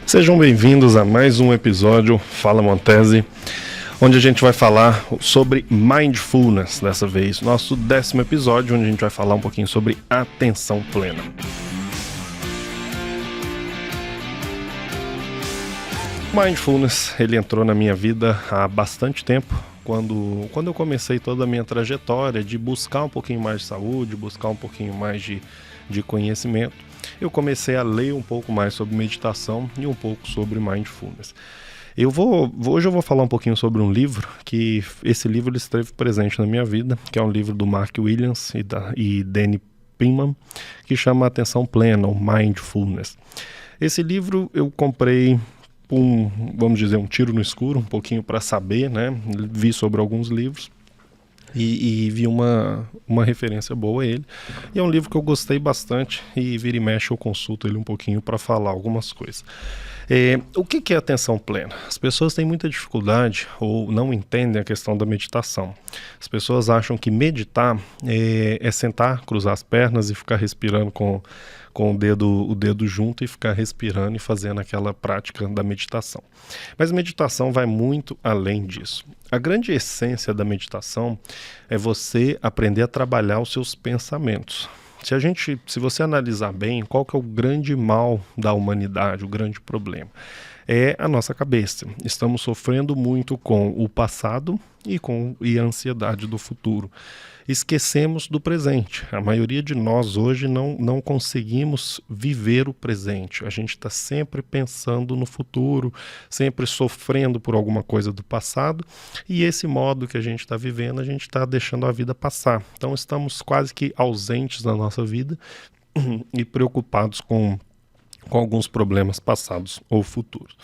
Sejam bem-vindos a mais um episódio Fala Montese, onde a gente vai falar sobre Mindfulness dessa vez, nosso 10º episódio, onde a gente vai falar um pouquinho sobre atenção plena. Mindfulness, ele entrou na minha vida há bastante tempo, quando eu comecei toda a minha trajetória de buscar um pouquinho mais de saúde, buscar um pouquinho mais de conhecimento. Eu comecei a ler um pouco mais sobre meditação e um pouco sobre Mindfulness. Hoje eu vou falar um pouquinho sobre um livro, que esse livro ele esteve presente na minha vida, que é um livro do Mark Williams e Danny Penman, que chama Atenção Plena, ou Mindfulness. Esse livro eu comprei vamos dizer, um tiro no escuro, um pouquinho para saber, né? Vi sobre alguns livros e vi uma referência boa a ele. E é um livro que eu gostei bastante e vira e mexe eu consulto ele um pouquinho para falar algumas coisas. O que é atenção plena? As pessoas têm muita dificuldade ou não entendem a questão da meditação. As pessoas acham que meditar é sentar, cruzar as pernas e ficar respirando com o dedo junto e ficar respirando e fazendo aquela prática da meditação. Mas a meditação vai muito além disso. A grande essência da meditação é você aprender a trabalhar os seus pensamentos. Se você analisar bem, qual que é o grande mal da humanidade, o grande problema? É a nossa cabeça. Estamos sofrendo muito com o passado e a ansiedade do futuro. Esquecemos do presente. A maioria de nós hoje não conseguimos viver o presente. A gente está sempre pensando no futuro, sempre sofrendo por alguma coisa do passado, e esse modo que a gente está vivendo, a gente está deixando a vida passar. Então estamos quase que ausentes da nossa vida e preocupados com alguns problemas passados ou futuros.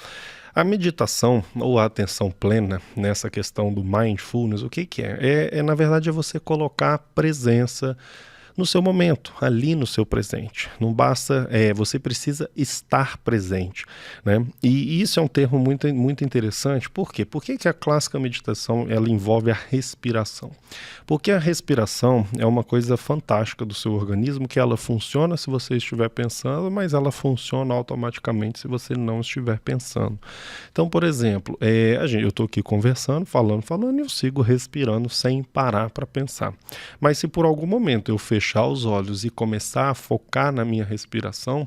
A meditação ou a atenção plena nessa questão do mindfulness, o que é? Na verdade, é você colocar a presença no seu momento, ali no seu presente. Não basta, você precisa estar presente, né? E isso é um termo muito, muito interessante. Por quê? Por que a clássica meditação ela envolve a respiração? Porque a respiração é uma coisa fantástica do seu organismo, que ela funciona se você estiver pensando, mas ela funciona automaticamente se você não estiver pensando. Então, por exemplo, eu estou aqui conversando, falando, e eu sigo respirando sem parar para pensar. Mas se por algum momento eu fechar os olhos e começar a focar na minha respiração,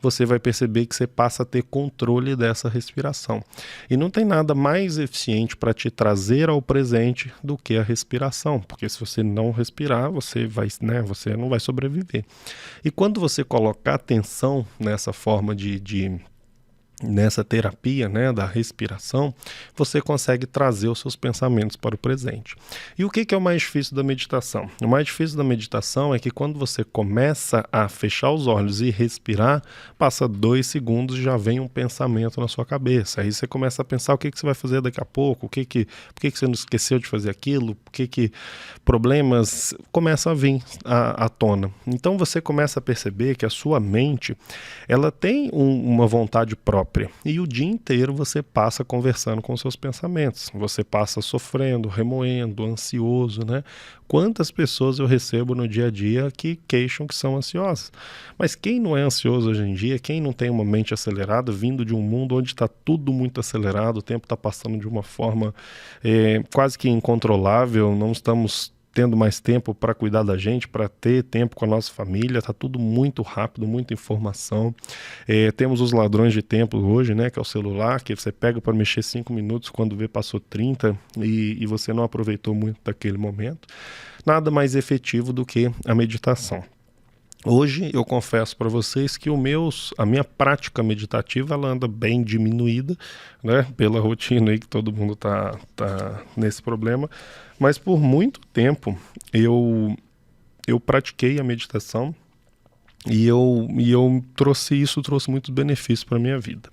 você vai perceber que você passa a ter controle dessa respiração. E não tem nada mais eficiente para te trazer ao presente do que a respiração, porque se você não respirar, você não vai sobreviver. E quando você colocar atenção nessa forma nessa terapia, né, da respiração, você consegue trazer os seus pensamentos para o presente. E o que é o mais difícil da meditação? O mais difícil da meditação é que quando você começa a fechar os olhos e respirar, passa 2 segundos e já vem um pensamento na sua cabeça. Aí você começa a pensar o que você vai fazer daqui a pouco, por que você não esqueceu de fazer aquilo, por que problemas começam a vir à tona. Então você começa a perceber que a sua mente, ela tem uma vontade própria. E o dia inteiro você passa conversando com seus pensamentos. Você passa sofrendo, remoendo, ansioso, né? Quantas pessoas eu recebo no dia a dia que queixam que são ansiosas? Mas quem não é ansioso hoje em dia, quem não tem uma mente acelerada, vindo de um mundo onde está tudo muito acelerado, o tempo está passando de uma forma quase que incontrolável, não estamos tendo mais tempo para cuidar da gente, para ter tempo com a nossa família, está tudo muito rápido, muita informação. Temos os ladrões de tempo hoje, né, que é o celular, que você pega para mexer 5 minutos, quando vê passou 30 e você não aproveitou muito daquele momento. Nada mais efetivo do que a meditação. Hoje eu confesso para vocês que a minha prática meditativa ela anda bem diminuída, né, pela rotina aí que todo mundo tá nesse problema, mas por muito tempo eu pratiquei a meditação e eu trouxe muitos benefícios para a minha vida.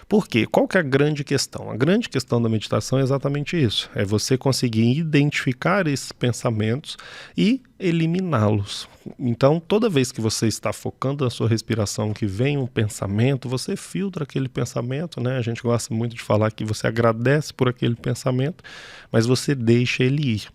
Por quê? Qual que é a grande questão? A grande questão da meditação é exatamente isso. É você conseguir identificar esses pensamentos e eliminá-los. Então, toda vez que você está focando na sua respiração, que vem um pensamento, você filtra aquele pensamento, né? A gente gosta muito de falar que você agradece por aquele pensamento, mas você deixa ele ir.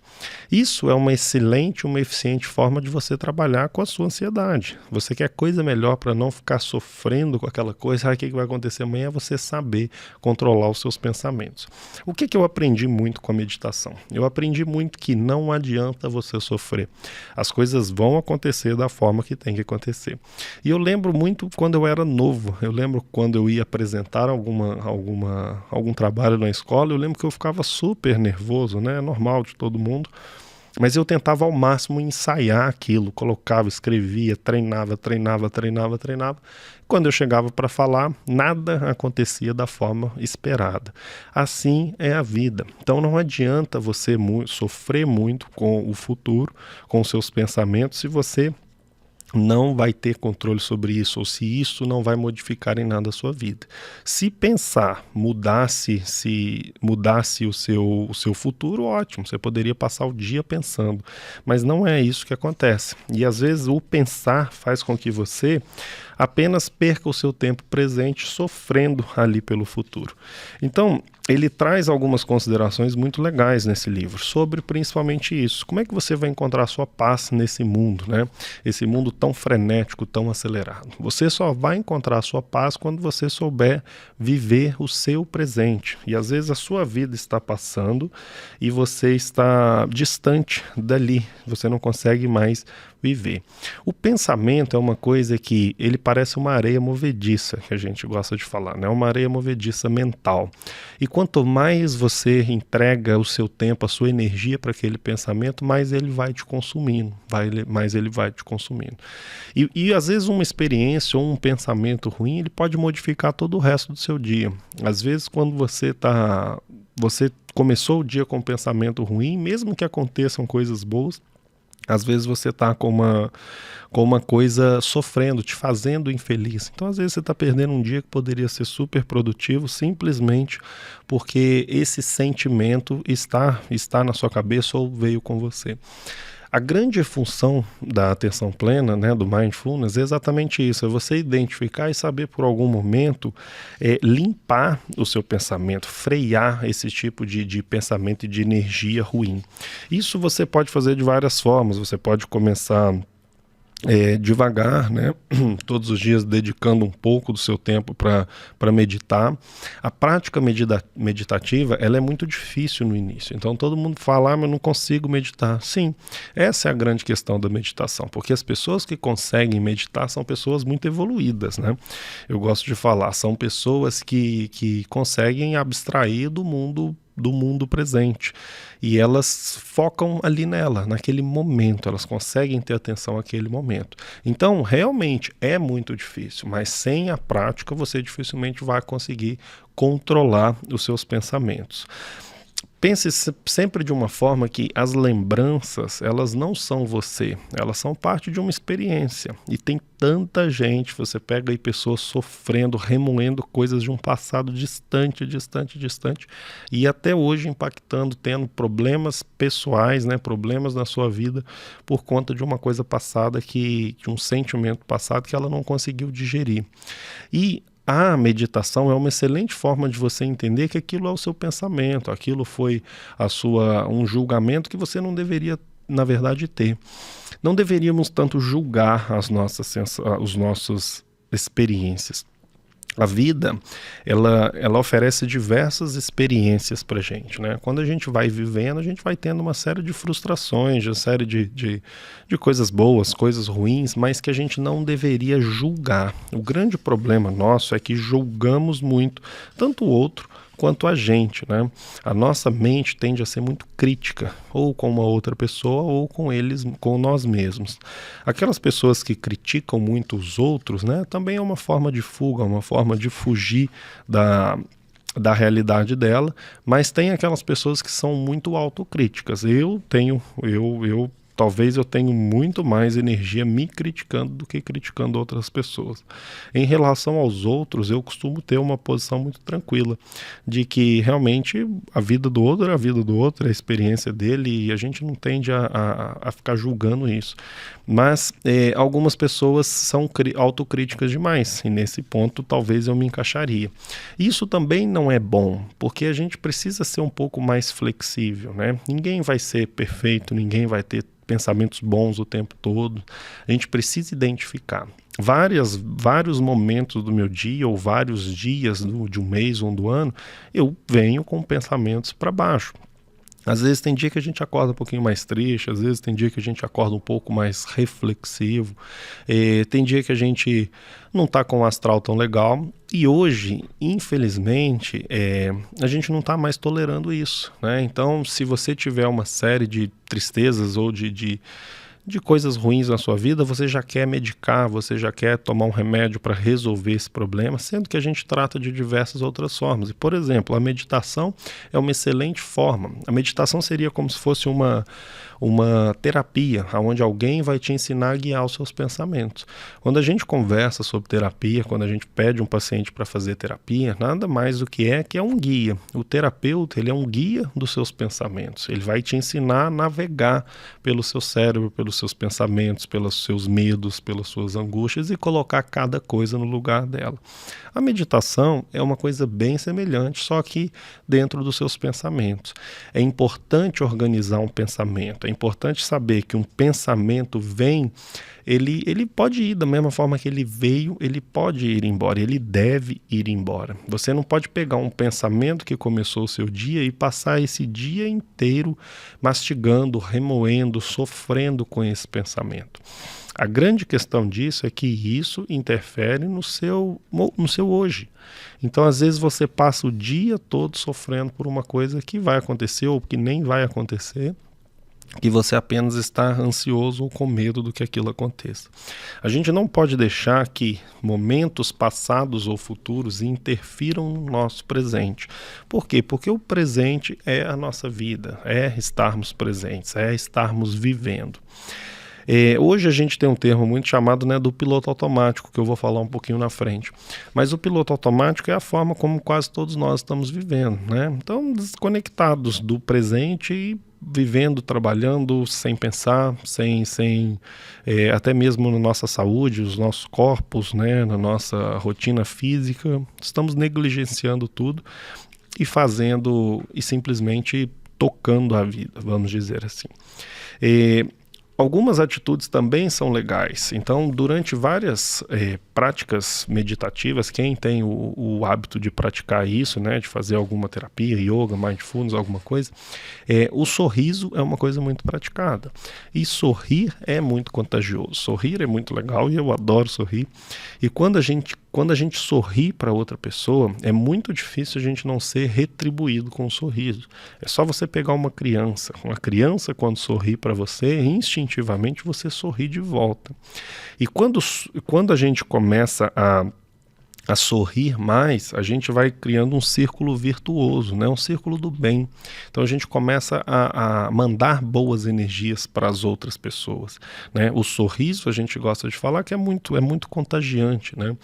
Isso é uma excelente, uma eficiente forma de você trabalhar com a sua ansiedade. Você quer coisa melhor para não ficar sofrendo com aquela coisa, o que vai acontecer amanhã, é você saber controlar os seus pensamentos. O que eu aprendi muito com a meditação? Eu aprendi muito que não adianta você sofrer. As coisas vão acontecer da forma que tem que acontecer. E eu lembro muito quando eu era novo, eu lembro quando eu ia apresentar algum trabalho na escola, eu lembro que eu ficava super nervoso, né? É normal de todo mundo. Mas eu tentava ao máximo ensaiar aquilo, colocava, escrevia, treinava. Quando eu chegava para falar, nada acontecia da forma esperada. Assim é a vida. Então não adianta você sofrer muito com o futuro, com os seus pensamentos, se você não vai ter controle sobre isso, ou se isso não vai modificar em nada a sua vida. Se pensar, mudasse o seu futuro, ótimo, você poderia passar o dia pensando, mas não é isso que acontece. E às vezes o pensar faz com que você apenas perca o seu tempo presente sofrendo ali pelo futuro. Então, ele traz algumas considerações muito legais nesse livro, sobre principalmente isso. Como é que você vai encontrar sua paz nesse mundo, né? Esse mundo tão frenético, tão acelerado. Você só vai encontrar sua paz quando você souber viver o seu presente. E às vezes a sua vida está passando e você está distante dali, você não consegue mais viver. O pensamento é uma coisa que ele parece uma areia movediça, que a gente gosta de falar, né? Uma areia movediça mental. E quanto mais você entrega o seu tempo, a sua energia para aquele pensamento, mais ele vai te consumindo, mais ele vai te consumindo. E às vezes uma experiência ou um pensamento ruim, ele pode modificar todo o resto do seu dia. Às vezes quando você começou o dia com um pensamento ruim, mesmo que aconteçam coisas boas, às vezes você está com uma coisa sofrendo, te fazendo infeliz. Então, às vezes você está perdendo um dia que poderia ser super produtivo, simplesmente porque esse sentimento está na sua cabeça ou veio com você. A grande função da atenção plena, né, do mindfulness, é exatamente isso, é você identificar e saber por algum momento limpar o seu pensamento, frear esse tipo de pensamento e de energia ruim. Isso você pode fazer de várias formas, você pode começar devagar, né? Todos os dias dedicando um pouco do seu tempo para meditar. A prática meditativa, ela é muito difícil no início. Então todo mundo fala, mas eu não consigo meditar. Sim, essa é a grande questão da meditação, porque as pessoas que conseguem meditar são pessoas muito evoluídas, né? Eu gosto de falar, são pessoas que conseguem abstrair do mundo presente, e elas focam ali naquele momento, elas conseguem ter atenção naquele momento. Então, realmente é muito difícil, mas sem a prática você dificilmente vai conseguir controlar os seus pensamentos. Pense sempre de uma forma que as lembranças, elas não são você, elas são parte de uma experiência. E tem tanta gente, você pega aí pessoas sofrendo, remoendo coisas de um passado distante, e até hoje impactando, tendo problemas pessoais, né, problemas na sua vida, por conta de uma coisa passada, de um sentimento passado que ela não conseguiu digerir. E a meditação é uma excelente forma de você entender que aquilo é o seu pensamento, aquilo foi um julgamento que você não deveria, na verdade, ter. Não deveríamos tanto julgar as nossas experiências. A vida, ela oferece diversas experiências para a gente, né? Quando a gente vai vivendo, a gente vai tendo uma série de frustrações, uma série de coisas boas, coisas ruins, mas que a gente não deveria julgar. O grande problema nosso é que julgamos muito, tanto o outro quanto a gente, né? A nossa mente tende a ser muito crítica, ou com uma outra pessoa, ou com nós mesmos. Aquelas pessoas que criticam muito os outros, né? Também é uma forma de fuga, uma forma de fugir da realidade dela, mas tem aquelas pessoas que são muito autocríticas. Eu talvez eu tenha muito mais energia me criticando do que criticando outras pessoas. Em relação aos outros, eu costumo ter uma posição muito tranquila, de que realmente a vida do outro é a vida do outro, é a experiência dele, e a gente não tende a ficar julgando isso. Mas algumas pessoas são autocríticas demais, e nesse ponto talvez eu me encaixaria. Isso também não é bom, porque a gente precisa ser um pouco mais flexível, né? Ninguém vai ser perfeito, ninguém vai ter pensamentos bons o tempo todo. A gente precisa identificar vários momentos do meu dia, ou vários dias de um mês ou do ano, eu venho com pensamentos para baixo. Às vezes tem dia que a gente acorda um pouquinho mais triste, às vezes tem dia que a gente acorda um pouco mais reflexivo, tem dia que a gente não está com o astral tão legal, e hoje, infelizmente, a gente não está mais tolerando isso, né? Então, se você tiver uma série de tristezas ou de coisas ruins na sua vida, você já quer medicar, você já quer tomar um remédio para resolver esse problema, sendo que a gente trata de diversas outras formas. E, por exemplo, a meditação é uma excelente forma. A meditação seria como se fosse uma terapia, onde alguém vai te ensinar a guiar os seus pensamentos. Quando a gente conversa sobre terapia, quando a gente pede um paciente para fazer terapia, nada mais do que é um guia. O terapeuta, ele é um guia dos seus pensamentos. Ele vai te ensinar a navegar pelo seu cérebro, pelos seus pensamentos, pelos seus medos, pelas suas angústias e colocar cada coisa no lugar dela. A meditação é uma coisa bem semelhante, só que dentro dos seus pensamentos. É importante organizar um pensamento, é importante saber que um pensamento vem, ele pode ir da mesma forma que ele veio, ele pode ir embora, ele deve ir embora. Você não pode pegar um pensamento que começou o seu dia e passar esse dia inteiro mastigando, remoendo, sofrendo com esse pensamento. A grande questão disso é que isso interfere no seu hoje. Então, às vezes, você passa o dia todo sofrendo por uma coisa que vai acontecer ou que nem vai acontecer, que você apenas está ansioso ou com medo do que aquilo aconteça. A gente não pode deixar que momentos passados ou futuros interfiram no nosso presente. Por quê? Porque o presente é a nossa vida, é estarmos presentes, é estarmos vivendo. Hoje a gente tem um termo muito chamado, né, do piloto automático, que eu vou falar um pouquinho na frente. Mas o piloto automático é a forma como quase todos nós estamos vivendo, né? Então, desconectados do presente e vivendo, trabalhando, sem pensar, até mesmo na nossa saúde, os nossos corpos, né, na nossa rotina física, estamos negligenciando tudo e simplesmente tocando a vida, vamos dizer assim. Algumas atitudes também são legais. Então, durante várias práticas meditativas, quem tem o hábito de praticar isso, né, de fazer alguma terapia, yoga, mindfulness, alguma coisa, o sorriso é uma coisa muito praticada. E sorrir é muito contagioso. Sorrir é muito legal e eu adoro sorrir. E quando a gente sorri para outra pessoa, é muito difícil a gente não ser retribuído com um sorriso. É só você pegar uma criança. Uma criança, quando sorri para você, instintivamente você sorri de volta. E quando a gente começa a sorrir mais, a gente vai criando um círculo virtuoso, né? Um círculo do bem. Então a gente começa a mandar boas energias para as outras pessoas, né? O sorriso, a gente gosta de falar que é muito contagiante, né?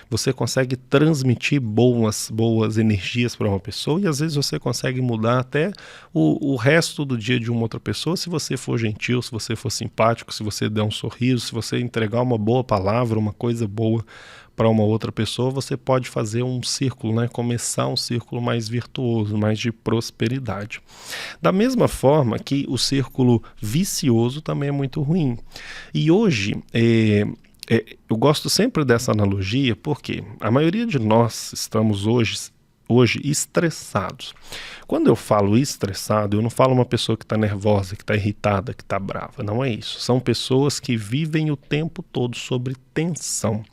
Você consegue transmitir boas energias para uma pessoa e às vezes você consegue mudar até o resto do dia de uma outra pessoa se você for gentil, se você for simpático, se você der um sorriso, se você entregar uma boa palavra, uma coisa boa para uma outra pessoa, você pode fazer um círculo, né? Começar um círculo mais virtuoso, mais de prosperidade. Da mesma forma que o círculo vicioso também é muito ruim. E hoje, eu gosto sempre dessa analogia porque a maioria de nós estamos hoje estressados. Quando eu falo estressado, eu não falo uma pessoa que está nervosa, que está irritada, que está brava. Não é isso. São pessoas que vivem o tempo todo sobre tensão.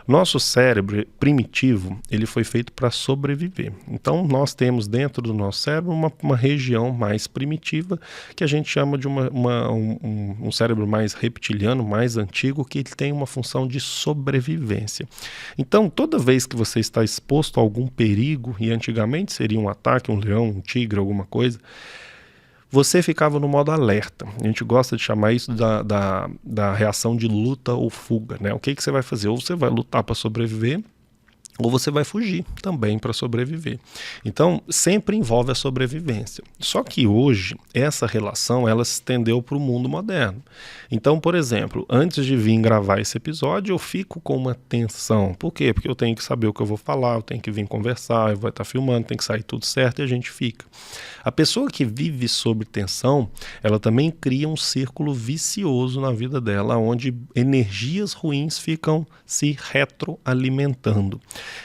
Nosso cérebro primitivo, ele foi feito para sobreviver. Então, nós temos dentro do nosso cérebro uma região mais primitiva, que a gente chama de um cérebro mais reptiliano, mais antigo, que ele tem uma função de sobrevivência. Então, toda vez que você está exposto a algum perigo, e antigamente seria um ataque, um leão, um tigre, alguma coisa, você ficava no modo alerta. A gente gosta de chamar isso da reação de luta ou fuga, né? O que você vai fazer? Ou você vai lutar para sobreviver, ou você vai fugir também para sobreviver. Então, sempre envolve a sobrevivência. Só que hoje, essa relação, ela se estendeu para o mundo moderno. Então, por exemplo, antes de vir gravar esse episódio, eu fico com uma tensão. Por quê? Porque eu tenho que saber o que eu vou falar, eu tenho que vir conversar, eu vou estar filmando, tem que sair tudo certo e a gente fica. A pessoa que vive sob tensão, ela também cria um círculo vicioso na vida dela, onde energias ruins ficam se retroalimentando.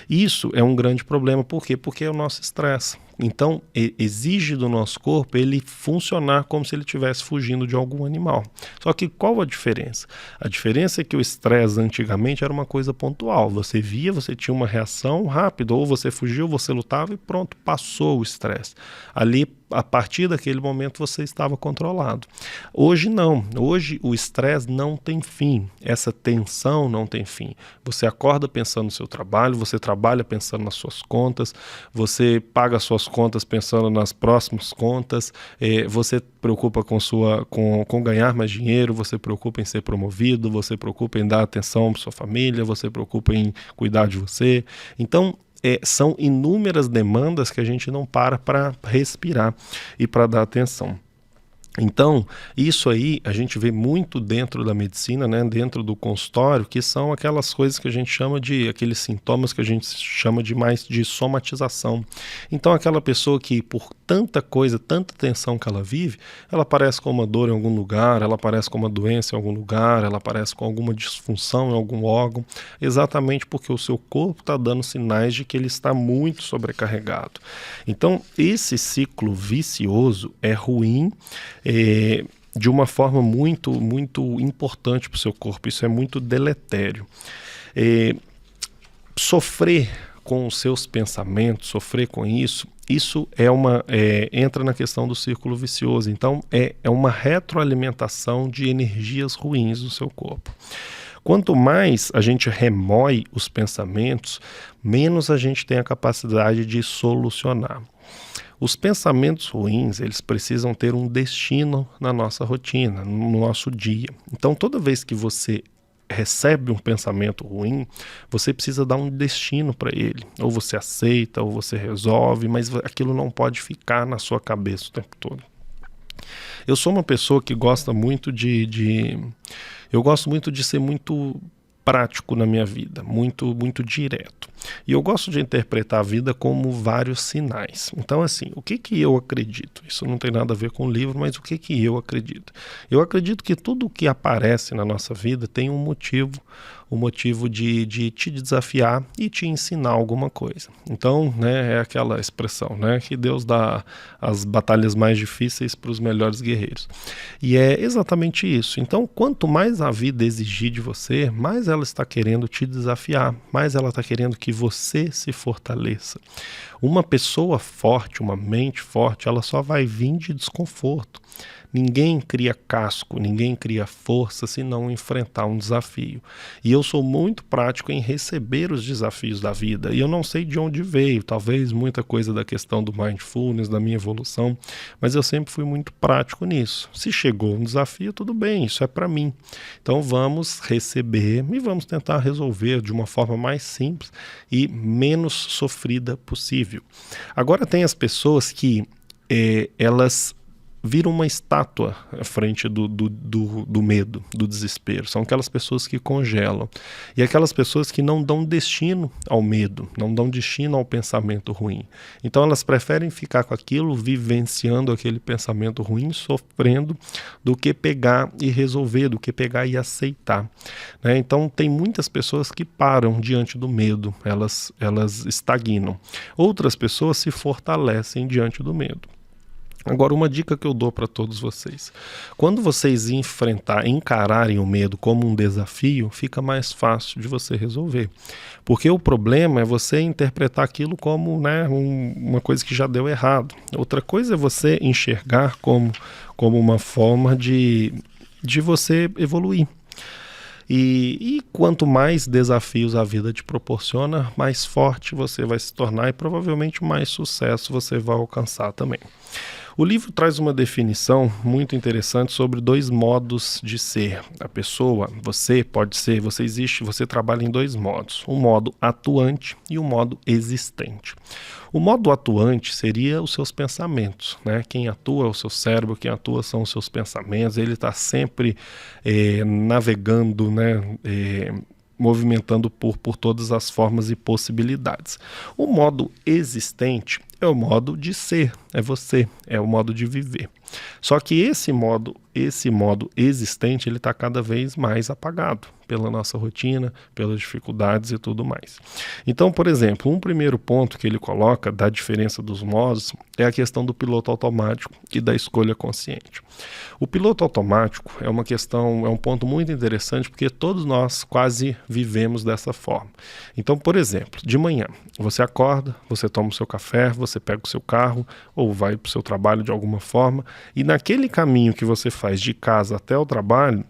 Isso é um grande problema. Por quê? Porque é o nosso estresse. Então, exige do nosso corpo ele funcionar como se ele estivesse fugindo de algum animal. Só que qual a diferença? A diferença é que o estresse antigamente era uma coisa pontual. Você via, você tinha uma reação rápida, ou você fugiu, você lutava e pronto, passou o estresse. Ali, a partir daquele momento, você estava controlado. Hoje não. Hoje o estresse não tem fim. Essa tensão não tem fim. Você acorda pensando no seu trabalho, você trabalha pensando nas suas contas, você paga as suas contas pensando nas próximas contas, você preocupa com ganhar mais dinheiro, você preocupa em ser promovido, você preocupa em dar atenção para sua família, você preocupa em cuidar de você. Então, são inúmeras demandas que a gente não para respirar e para dar atenção. Então, isso aí a gente vê muito dentro da medicina, né, dentro do consultório, que são aquelas coisas que a gente chama de, aqueles sintomas que a gente chama de mais de somatização. Então, aquela pessoa que por tanta coisa, tanta tensão que ela vive, ela aparece com uma dor em algum lugar, ela aparece com uma doença em algum lugar, ela aparece com alguma disfunção em algum órgão, exatamente porque o seu corpo está dando sinais de que ele está muito sobrecarregado. Então, esse ciclo vicioso é ruim, de uma forma muito, muito importante para o seu corpo. Isso é muito deletério. Sofrer com os seus pensamentos, sofrer com isso entra na questão do círculo vicioso. Então, é uma retroalimentação de energias ruins do seu corpo. Quanto mais a gente remói os pensamentos, menos a gente tem a capacidade de solucionar. Os pensamentos ruins, eles precisam ter um destino na nossa rotina, no nosso dia. Então, toda vez que você recebe um pensamento ruim, você precisa dar um destino para ele. Ou você aceita, ou você resolve, mas aquilo não pode ficar na sua cabeça o tempo todo. Eu sou uma pessoa que gosta muito eu gosto muito de ser muito prático na minha vida, muito, muito direto. E eu gosto de interpretar a vida como vários sinais. Então, assim, o que eu acredito? Isso não tem nada a ver com o livro, mas o que eu acredito? Eu acredito que tudo o que aparece na nossa vida tem um motivo de te desafiar e te ensinar alguma coisa. Então, né, é aquela expressão, né, que Deus dá as batalhas mais difíceis para os melhores guerreiros. E é exatamente isso. Então, quanto mais a vida exigir de você, mais ela está querendo te desafiar, mais ela está querendo que você se fortaleça. Uma pessoa forte, uma mente forte, ela só vai vir de desconforto. Ninguém cria casco, ninguém cria força se não enfrentar um desafio. E eu sou muito prático em receber os desafios da vida. E eu não sei de onde veio, talvez muita coisa da questão do mindfulness, da minha evolução, mas eu sempre fui muito prático nisso. Se chegou um desafio, tudo bem, isso é para mim. Então vamos receber e vamos tentar resolver de uma forma mais simples e menos sofrida possível. Agora tem as pessoas que elas viram uma estátua à frente do medo, do desespero. São aquelas pessoas que congelam. E aquelas pessoas que não dão destino ao medo, não dão destino ao pensamento ruim. Então elas preferem ficar com aquilo, vivenciando aquele pensamento ruim, sofrendo, do que pegar e resolver, do que pegar e aceitar. Né? Então tem muitas pessoas que param diante do medo, elas estagnam. Outras pessoas se fortalecem diante do medo. Agora, uma dica que eu dou para todos vocês. Quando vocês encararem o medo como um desafio, fica mais fácil de você resolver. Porque o problema é você interpretar aquilo como, né, uma coisa que já deu errado. Outra coisa é você enxergar como uma forma de você evoluir. E quanto mais desafios a vida te proporciona, mais forte você vai se tornar e provavelmente mais sucesso você vai alcançar também. O livro traz uma definição muito interessante sobre 2 modos de ser. A pessoa, você existe, você trabalha em 2 modos, um modo atuante e um modo existente. O modo atuante seria os seus pensamentos, né? Quem atua é o seu cérebro, quem atua são os seus pensamentos, ele está sempre navegando, né? Movimentando por todas as formas e possibilidades. O modo existente é o modo de ser, é você, é o modo de viver. Só que esse modo existente, ele está cada vez mais apagado pela nossa rotina, pelas dificuldades e tudo mais. Então, por exemplo, um primeiro ponto que ele coloca da diferença dos modos é a questão do piloto automático e da escolha consciente. O piloto automático é um ponto muito interessante porque todos nós quase vivemos dessa forma. Então, por exemplo, de manhã, você acorda, você toma o seu café, você pega o seu carro ou vai para o seu trabalho de alguma forma e naquele caminho que você faz de casa até o trabalho,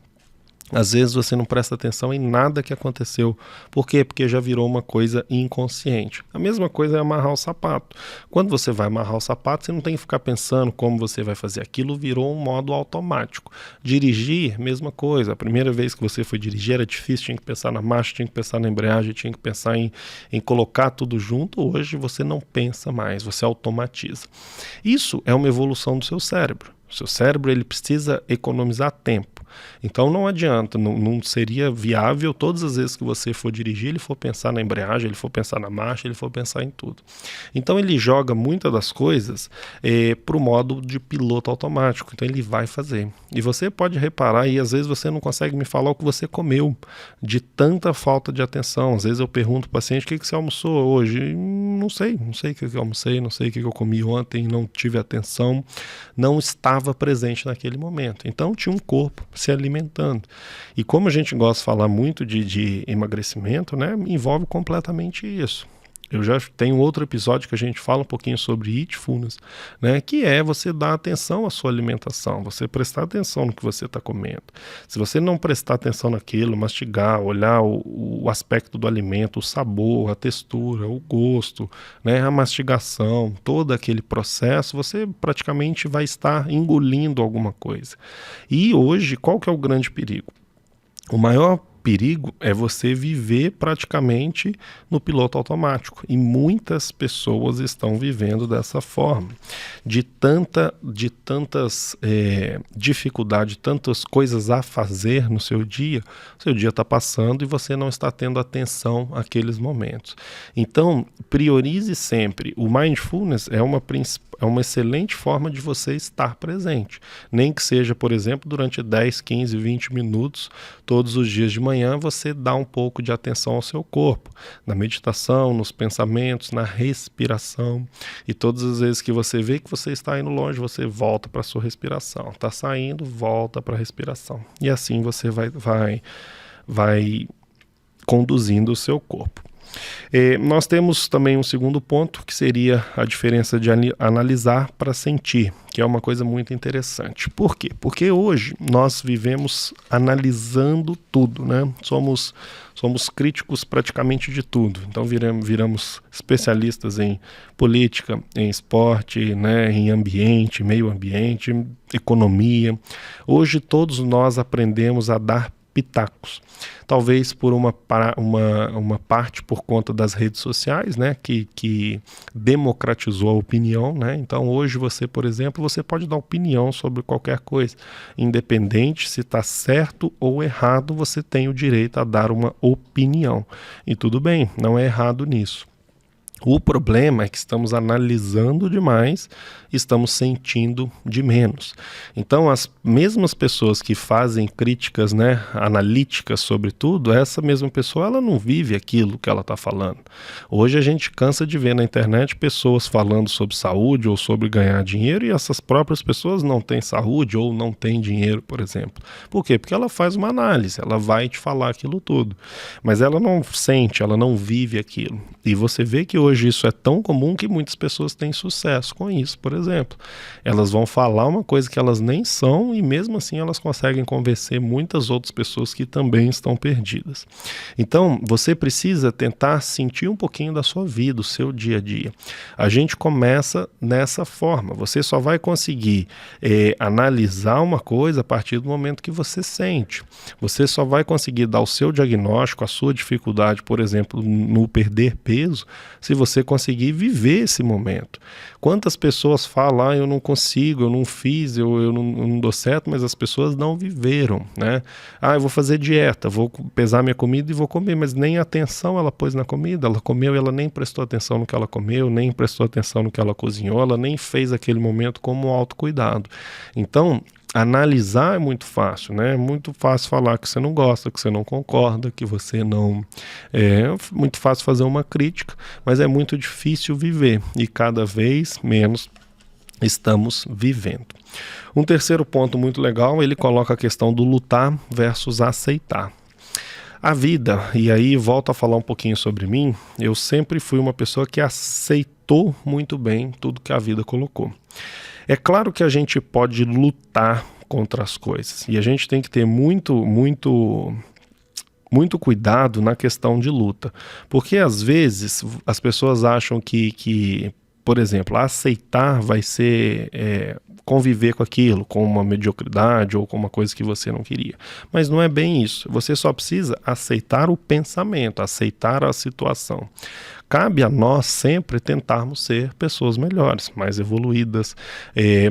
às vezes você não presta atenção em nada que aconteceu. Por quê? Porque já virou uma coisa inconsciente. A mesma coisa é amarrar o sapato. Quando você vai amarrar o sapato, você não tem que ficar pensando como você vai fazer. Aquilo virou um modo automático. Dirigir, mesma coisa. A primeira vez que você foi dirigir era difícil, tinha que pensar na marcha, tinha que pensar na embreagem, tinha que pensar em colocar tudo junto. Hoje você não pensa mais, você automatiza. Isso é uma evolução do seu cérebro. O seu cérebro ele precisa economizar tempo. Então não adianta, não seria viável todas as vezes que você for dirigir, ele for pensar na embreagem, ele for pensar na marcha, ele for pensar em tudo. Então ele joga muitas das coisas para o modo de piloto automático, então ele vai fazer. E você pode reparar, e às vezes você não consegue me falar o que você comeu, de tanta falta de atenção. Às vezes eu pergunto ao paciente, o que você almoçou hoje? Não sei o que eu almocei, não sei o que eu comi ontem, não tive atenção, não estava presente naquele momento. Então tinha um corpo se alimentando. E como a gente gosta de falar muito de emagrecimento, né, envolve completamente isso. Eu já tenho outro episódio que a gente fala um pouquinho sobre Eatfulness, né, que é você dar atenção à sua alimentação, você prestar atenção no que você está comendo. Se você não prestar atenção naquilo, mastigar, olhar o aspecto do alimento, o sabor, a textura, o gosto, né, a mastigação, todo aquele processo, você praticamente vai estar engolindo alguma coisa. E hoje, qual que é o grande perigo? O maior perigo é você viver praticamente no piloto automático, e muitas pessoas estão vivendo dessa forma, de tantas dificuldades, tantas coisas a fazer no seu dia está passando e você não está tendo atenção àqueles momentos. Então, priorize sempre. O Mindfulness é uma excelente forma de você estar presente, nem que seja, por exemplo, durante 10, 15, 20 minutos, todos os dias de manhã, você dá um pouco de atenção ao seu corpo, na meditação, nos pensamentos, na respiração, e todas as vezes que você vê que você está indo longe, você volta para a sua respiração, está saindo, volta para a respiração, e assim você vai conduzindo o seu corpo. Nós temos também um segundo ponto, que seria a diferença de analisar para sentir, que é uma coisa muito interessante. Por quê? Porque hoje nós vivemos analisando tudo, né? Somos críticos praticamente de tudo. Então viramos especialistas em política, em esporte, né? Em ambiente, meio ambiente, economia. Hoje todos nós aprendemos a dar pitacos. Talvez por uma parte por conta das redes sociais, né, que democratizou a opinião, né? Então hoje você, por exemplo, você pode dar opinião sobre qualquer coisa, independente se está certo ou errado, você tem o direito a dar uma opinião, e tudo bem, não é errado nisso. O problema é que estamos analisando demais, estamos sentindo de menos. Então, as mesmas pessoas que fazem críticas, né, analíticas sobre tudo, essa mesma pessoa ela não vive aquilo que ela está falando. Hoje a gente cansa de ver na internet pessoas falando sobre saúde ou sobre ganhar dinheiro, e essas próprias pessoas não têm saúde ou não têm dinheiro, por exemplo. Por quê? Porque ela faz uma análise, ela vai te falar aquilo tudo, mas ela não sente, ela não vive aquilo. E você vê que hoje hoje isso é tão comum que muitas pessoas têm sucesso com isso, por exemplo. Elas vão falar uma coisa que elas nem são e mesmo assim elas conseguem convencer muitas outras pessoas que também estão perdidas. Então, você precisa tentar sentir um pouquinho da sua vida, o seu dia a dia. A gente começa nessa forma. Você só vai conseguir analisar uma coisa a partir do momento que você sente. Você só vai conseguir dar o seu diagnóstico, a sua dificuldade, por exemplo, no perder peso, se você conseguir viver esse momento. Quantas pessoas falam, eu não consigo, eu não fiz, eu não dou certo, mas as pessoas não viveram, né? Eu vou fazer dieta, vou pesar minha comida e vou comer, mas nem atenção ela pôs na comida, ela comeu e ela nem prestou atenção no que ela comeu, nem prestou atenção no que ela cozinhou, ela nem fez aquele momento como um autocuidado. Então, analisar é muito fácil, né? É muito fácil falar que você não gosta, que você não concorda, que você não... É muito fácil fazer uma crítica, mas é muito difícil viver e cada vez menos estamos vivendo. Um terceiro ponto muito legal, ele coloca a questão do lutar versus aceitar. A vida, e aí volto a falar um pouquinho sobre mim, eu sempre fui uma pessoa que aceitou muito bem tudo que a vida colocou. É claro que a gente pode lutar contra as coisas e a gente tem que ter muito cuidado na questão de luta, porque às vezes as pessoas acham que por exemplo, aceitar vai ser conviver com aquilo, com uma mediocridade ou com uma coisa que você não queria. Mas não é bem isso. Você só precisa aceitar o pensamento, aceitar a situação. Cabe a nós sempre tentarmos ser pessoas melhores, mais evoluídas,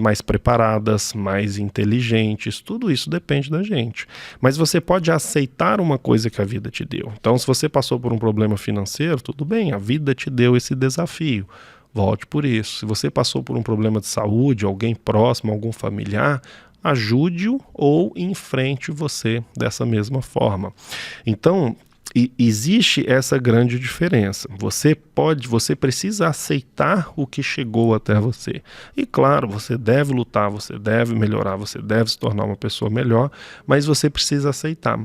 mais preparadas, mais inteligentes. Tudo isso depende da gente. Mas você pode aceitar uma coisa que a vida te deu. Então, se você passou por um problema financeiro, tudo bem, a vida te deu esse desafio. Volte por isso. Se você passou por um problema de saúde, alguém próximo, algum familiar, ajude-o ou enfrente você dessa mesma forma. Então, existe essa grande diferença. Você precisa aceitar o que chegou até você. E claro, você deve lutar, você deve melhorar, você deve se tornar uma pessoa melhor, mas você precisa aceitar.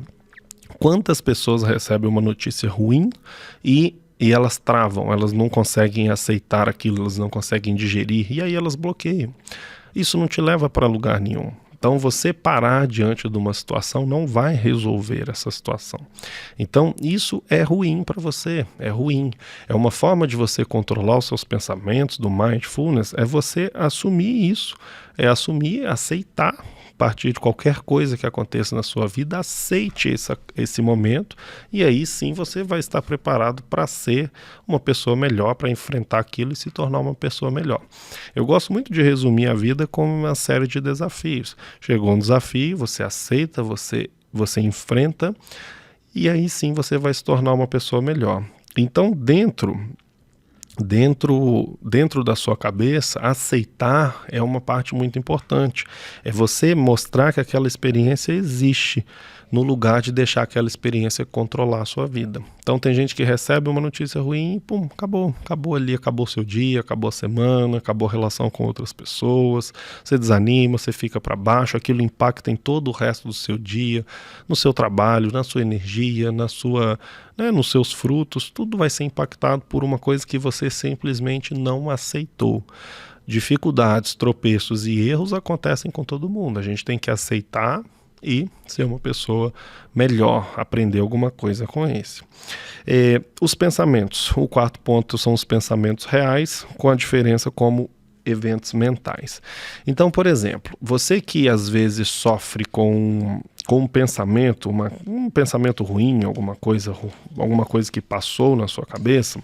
Quantas pessoas recebem uma notícia ruim e elas travam, elas não conseguem aceitar aquilo, elas não conseguem digerir, e aí elas bloqueiam. Isso não te leva para lugar nenhum. Então, você parar diante de uma situação não vai resolver essa situação. Então, isso é ruim para você, é ruim. É uma forma de você controlar os seus pensamentos, do mindfulness, é você assumir isso, é assumir, aceitar. A partir de qualquer coisa que aconteça na sua vida, aceite esse momento e aí sim você vai estar preparado para ser uma pessoa melhor, para enfrentar aquilo e se tornar uma pessoa melhor. Eu gosto muito de resumir a vida como uma série de desafios. Chegou um desafio, você aceita, você enfrenta e aí sim você vai se tornar uma pessoa melhor. Então, dentro da sua cabeça, aceitar é uma parte muito importante. É você mostrar que aquela experiência existe, no lugar de deixar aquela experiência controlar a sua vida. Então tem gente que recebe uma notícia ruim e pum, acabou ali, acabou seu dia, acabou a semana, acabou a relação com outras pessoas, você desanima, você fica para baixo, aquilo impacta em todo o resto do seu dia, no seu trabalho, na sua energia, nos seus frutos, tudo vai ser impactado por uma coisa que você simplesmente não aceitou. Dificuldades, tropeços e erros acontecem com todo mundo, a gente tem que aceitar e ser uma pessoa melhor, aprender alguma coisa com esse. Os pensamentos, o quarto ponto são os pensamentos reais, com a diferença como eventos mentais. Então, por exemplo, você que às vezes sofre com um pensamento, um pensamento ruim, alguma coisa que passou na sua cabeça,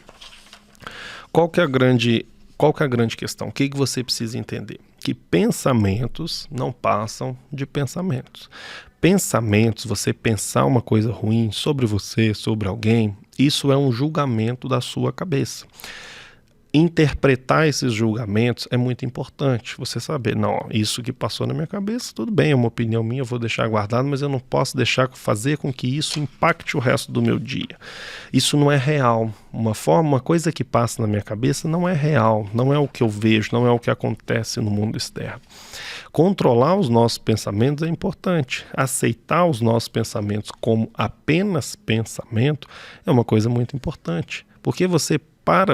qual que é a grande questão? O que você precisa entender? Que pensamentos não passam de pensamentos. Pensamentos, você pensar uma coisa ruim sobre você, sobre alguém, isso é um julgamento da sua cabeça. Interpretar esses julgamentos é muito importante. Você saber, não, isso que passou na minha cabeça, tudo bem, é uma opinião minha, eu vou deixar guardado, mas eu não posso fazer com que isso impacte o resto do meu dia. Isso não é real. Uma coisa que passa na minha cabeça não é real, não é o que eu vejo, não é o que acontece no mundo externo. Controlar os nossos pensamentos é importante. Aceitar os nossos pensamentos como apenas pensamento é uma coisa muito importante. Porque você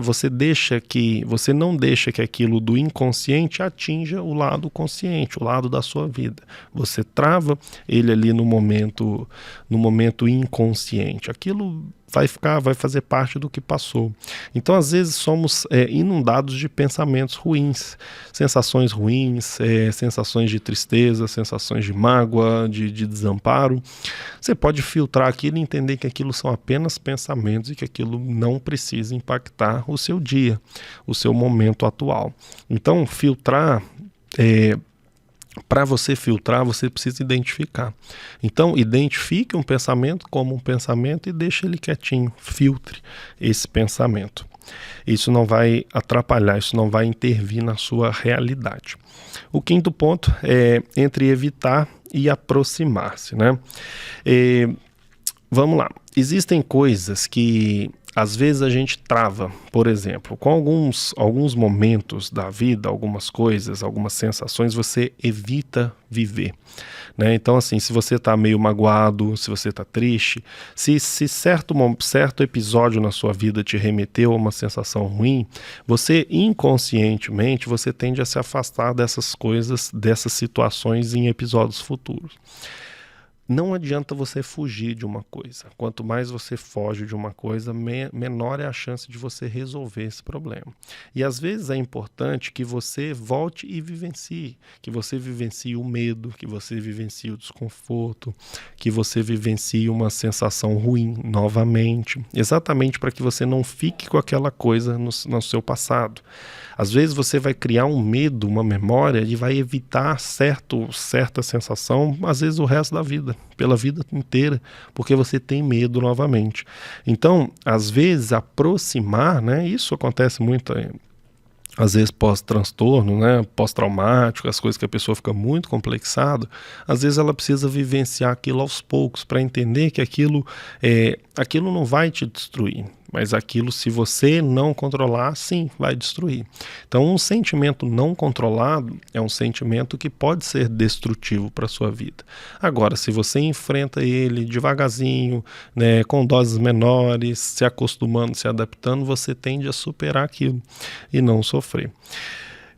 você não deixa que aquilo do inconsciente atinja o lado consciente, o lado da sua vida. Você trava ele ali no momento inconsciente. Aquilo vai fazer parte do que passou. Então, às vezes, somos inundados de pensamentos ruins, sensações ruins, sensações de tristeza, sensações de mágoa, de desamparo. Você pode filtrar aquilo e entender que aquilo são apenas pensamentos e que aquilo não precisa impactar o seu dia, o seu momento atual. Então, filtrar... Para você filtrar, você precisa identificar. Então, identifique um pensamento como um pensamento e deixe ele quietinho. Filtre esse pensamento. Isso não vai atrapalhar, isso não vai intervir na sua realidade. O quinto ponto é entre evitar e aproximar-se, né? Vamos lá. Existem coisas que às vezes a gente trava, por exemplo, com alguns momentos da vida, algumas coisas, algumas sensações, você evita viver, né? Então, assim, se você está meio magoado, se você está triste, se certo episódio na sua vida te remeteu a uma sensação ruim, você inconscientemente, você tende a se afastar dessas coisas, dessas situações em episódios futuros. Não adianta você fugir de uma coisa. Quanto mais você foge de uma coisa, menor é a chance de você resolver esse problema. E às vezes é importante que você volte e vivencie. Que você vivencie o medo, que você vivencie o desconforto, que você vivencie uma sensação ruim novamente. Exatamente para que você não fique com aquela coisa no seu passado. Às vezes você vai criar um medo, uma memória e vai evitar certa sensação, às vezes o resto da vida, pela vida inteira, porque você tem medo novamente. Então, às vezes, aproximar, né? Isso acontece muito às vezes pós-transtorno, né, pós-traumático, as coisas que a pessoa fica muito complexada, às vezes ela precisa vivenciar aquilo aos poucos para entender que aquilo não vai te destruir, mas aquilo, se você não controlar, sim, vai destruir. Então, um sentimento não controlado é um sentimento que pode ser destrutivo para a sua vida. Agora, se você enfrenta ele devagarzinho, né, com doses menores, se acostumando, se adaptando, você tende a superar aquilo e não sofrer.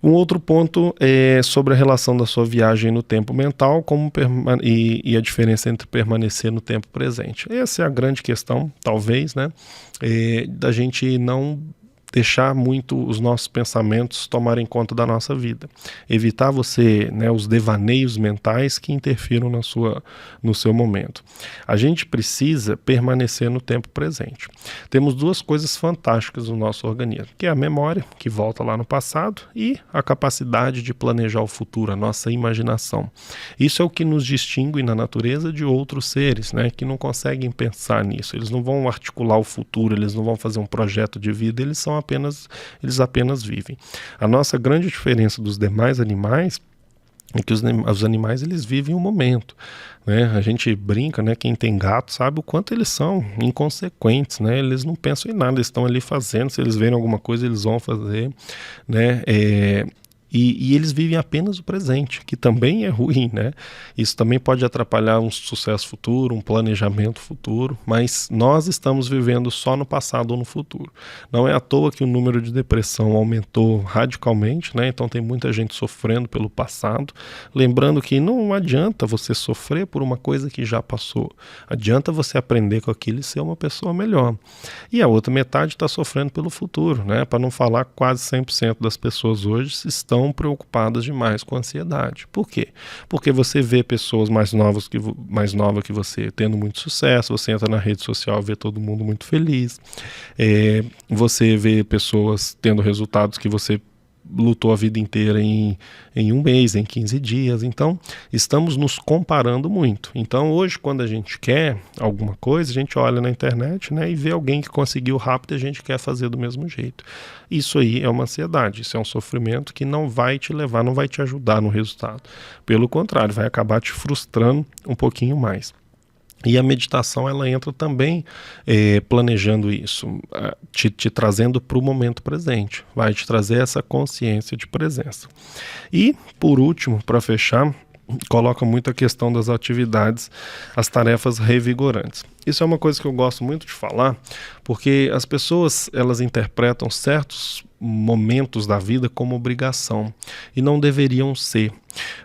Um outro ponto é sobre a relação da sua viagem no tempo mental e a diferença entre permanecer no tempo presente. Essa é a grande questão, talvez, né, da gente não deixar muito os nossos pensamentos tomarem conta da nossa vida. Evitar os devaneios mentais que interfiram no seu momento. A gente precisa permanecer no tempo presente. Temos duas coisas fantásticas no nosso organismo, que é a memória, que volta lá no passado, e a capacidade de planejar o futuro, a nossa imaginação. Isso é o que nos distingue na natureza de outros seres, né, que não conseguem pensar nisso. Eles não vão articular o futuro, eles não vão fazer um projeto de vida, eles apenas vivem. A nossa grande diferença dos demais animais é que os animais, eles vivem o momento, né? A gente brinca, né? Quem tem gato sabe o quanto eles são inconsequentes, né? Eles não pensam em nada, eles estão ali fazendo, se eles verem alguma coisa, eles vão fazer, né? E eles vivem apenas o presente, que também é ruim, né? Isso também pode atrapalhar um sucesso futuro, um planejamento futuro, mas nós estamos vivendo só no passado ou no futuro. Não é à toa que o número de depressão aumentou radicalmente, né? Então tem muita gente sofrendo pelo passado. Lembrando que não adianta você sofrer por uma coisa que já passou. Adianta você aprender com aquilo e ser uma pessoa melhor. E a outra metade está sofrendo pelo futuro, né? Para não falar, quase 100% das pessoas hoje estão preocupadas demais com ansiedade. Por quê? Porque você vê pessoas mais novas que você tendo muito sucesso, você entra na rede social e vê todo mundo muito feliz, você vê pessoas tendo resultados que você lutou a vida inteira em um mês, em 15 dias. Então, estamos nos comparando muito. Então, hoje, quando a gente quer alguma coisa, a gente olha na internet, né, e vê alguém que conseguiu rápido e a gente quer fazer do mesmo jeito. Isso aí é uma ansiedade, isso é um sofrimento que não vai te levar, não vai te ajudar no resultado. Pelo contrário, vai acabar te frustrando um pouquinho mais. E a meditação, ela entra também planejando isso, te trazendo para o momento presente, vai te trazer essa consciência de presença. E, por último, para fechar, coloca muito a questão das atividades, as tarefas revigorantes. Isso é uma coisa que eu gosto muito de falar, porque as pessoas, elas interpretam certos momentos da vida como obrigação e não deveriam ser.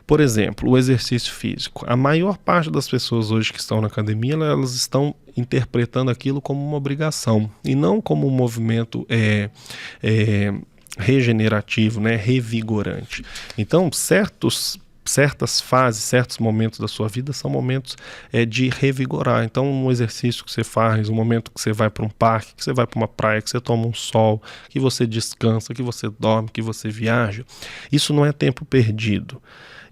Por exemplo, o exercício físico. A maior parte das pessoas hoje que estão na academia, elas estão interpretando aquilo como uma obrigação e não como um movimento regenerativo, né, revigorante. Então, certas fases, certos momentos da sua vida são momentos de revigorar. Então, um exercício que você faz, um momento que você vai para um parque, que você vai para uma praia, que você toma um sol, que você descansa, que você dorme, que você viaja, isso não é tempo perdido.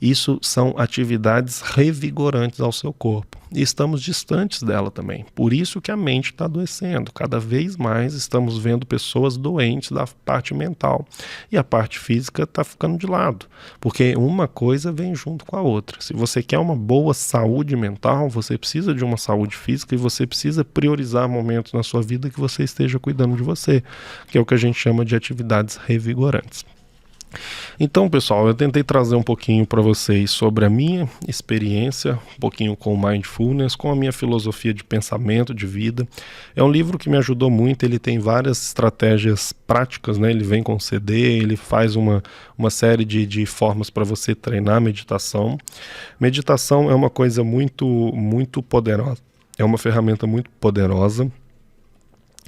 Isso são atividades revigorantes ao seu corpo. E estamos distantes dela também. Por isso que a mente está adoecendo. Cada vez mais estamos vendo pessoas doentes da parte mental. E a parte física está ficando de lado. Porque uma coisa vem junto com a outra. Se você quer uma boa saúde mental, você precisa de uma saúde física e você precisa priorizar momentos na sua vida que você esteja cuidando de você, que é o que a gente chama de atividades revigorantes. Então, pessoal, eu tentei trazer um pouquinho para vocês sobre a minha experiência, um pouquinho com o Mindfulness, com a minha filosofia de pensamento, de vida. É um livro que me ajudou muito, ele tem várias estratégias práticas, né? Ele vem com CD, ele faz uma série de formas para você treinar a meditação. Meditação é uma coisa muito poderosa, é uma ferramenta muito poderosa.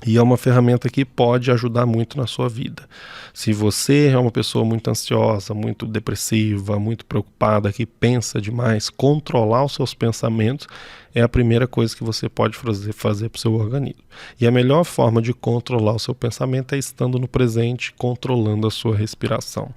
E é uma ferramenta que pode ajudar muito na sua vida. Se você é uma pessoa muito ansiosa, muito depressiva, muito preocupada, que pensa demais, controlar os seus pensamentos é a primeira coisa que você pode fazer para o seu organismo. E a melhor forma de controlar o seu pensamento é estando no presente, controlando a sua respiração.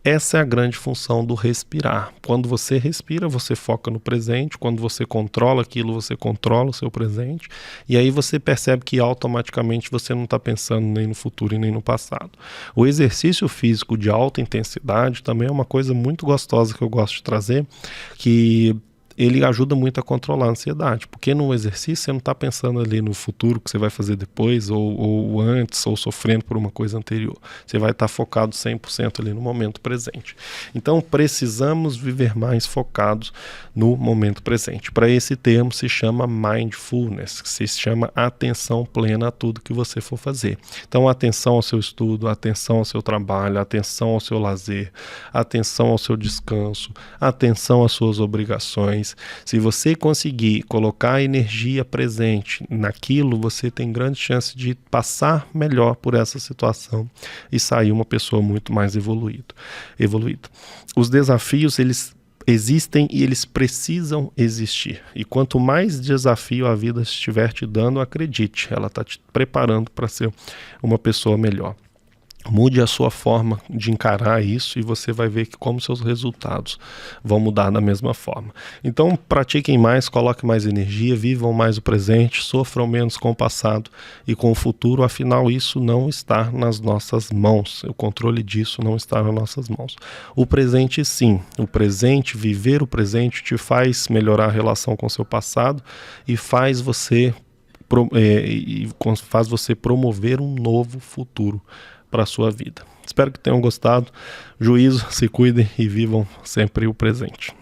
Essa é a grande função do respirar. Quando você respira, você foca no presente. Quando você controla aquilo, você controla o seu presente. E aí você percebe que automaticamente você não está pensando nem no futuro e nem no passado. O exercício físico de alta intensidade também é uma coisa muito gostosa que eu gosto de trazer, que ele ajuda muito a controlar a ansiedade, porque no exercício você não está pensando ali no futuro que você vai fazer depois, ou antes, ou sofrendo por uma coisa anterior. Você vai estar focado 100% ali no momento presente. Então precisamos viver mais focados no momento presente. Para esse termo se chama Mindfulness, que se chama atenção plena a tudo que você for fazer. Então atenção ao seu estudo, atenção ao seu trabalho, atenção ao seu lazer, atenção ao seu descanso, atenção às suas obrigações. Se você conseguir colocar a energia presente naquilo, você tem grande chance de passar melhor por essa situação e sair uma pessoa muito mais evoluída. Os desafios, eles existem e eles precisam existir. E quanto mais desafio a vida estiver te dando, acredite, ela está te preparando para ser uma pessoa melhor. Mude a sua forma de encarar isso e você vai ver que como seus resultados vão mudar da mesma forma. Então pratiquem mais, coloquem mais energia, vivam mais o presente, sofram menos com o passado e com o futuro, afinal isso não está nas nossas mãos, o controle disso não está nas nossas mãos. O presente sim, o presente, viver o presente te faz melhorar a relação com o seu passado e faz você promover um novo futuro para a sua vida. Espero que tenham gostado. Juízo, se cuidem e vivam sempre o presente.